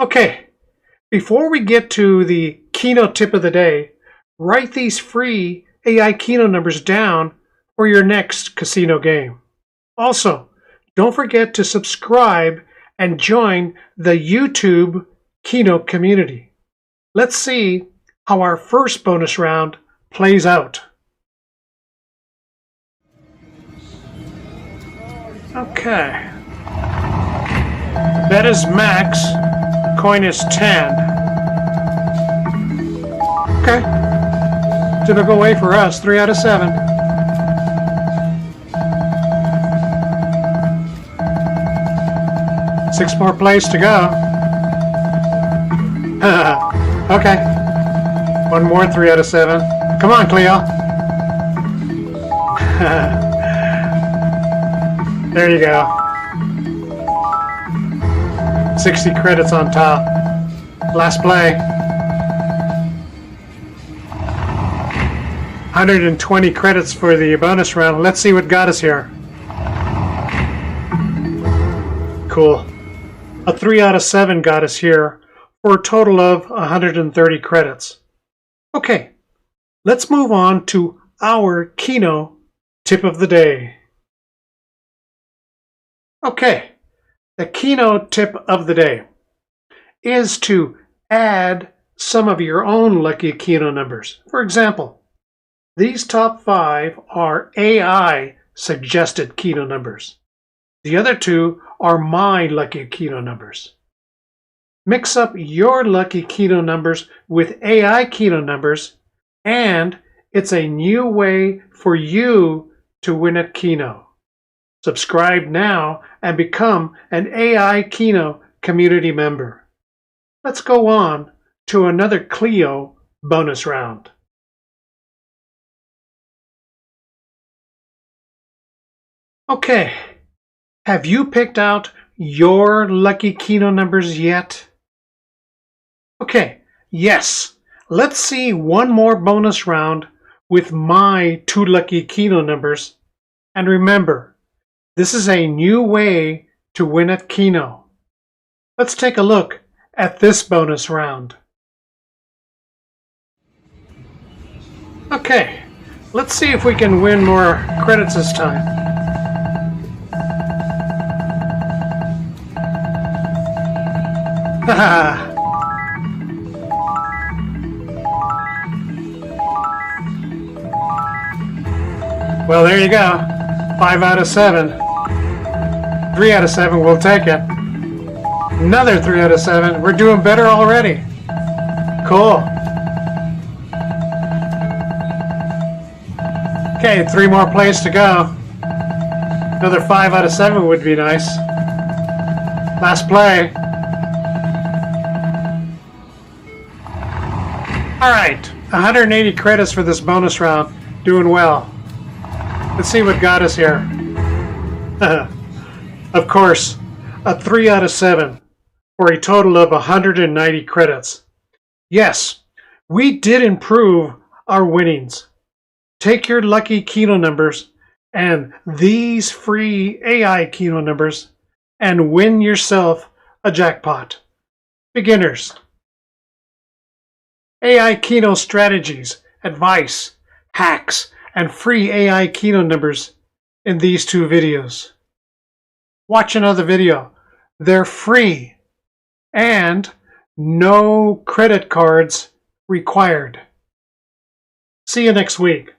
Okay, before we get to the Keno tip of the day, write these free AI Keno numbers down for your next casino game. Also, don't forget to subscribe and join the YouTube Keno community. Let's see how our first bonus round plays out. Okay. Bet is max. Coin is 10. Okay. Typical way for us. 3 out of 7. Six more plays to go. Okay. One more 3 out of 7. Come on, Cleo. There you go. 60 credits on top. Last play. 120 credits for the bonus round. Let's see what got us here. Cool. A 3 out of 7 got us here for a total of 130 credits. Okay, let's move on to our Keno tip of the day. Okay. The Keno tip of the day is to add some of your own lucky Keno numbers. For example, these top 5 are AI suggested Keno numbers. The other 2 are my lucky Keno numbers. Mix up your lucky Keno numbers with AI Keno numbers, and it's a new way for you to win at Keno. Subscribe now and become an AI Keno community member. Let's go on to another Cleo bonus round. Okay, have you picked out your lucky Keno numbers yet? Okay, yes. Let's see one more bonus round with my 2 lucky Keno numbers. And remember, this is a new way to win at Keno. Let's take a look at this bonus round. Okay, let's see if we can win more credits this time. Haha. Well, there you go. 5 out of 7. 3 out of 7, we'll take it. Another 3 out of 7. We're doing better already. Cool. Okay, 3 more plays to go. Another 5 out of 7 would be nice. Last play. Alright, 180 credits for this bonus round. Doing well. Let's see what got us here. Of course, a 3 out of 7 for a total of 190 credits. Yes, we did improve our winnings. Take your lucky Keno numbers and these free AI Keno numbers and win yourself a jackpot. Beginners. AI Keno strategies, advice, hacks, and free AI Keno numbers in these 2 videos. Watch another video. They're free and no credit cards required. See you next week.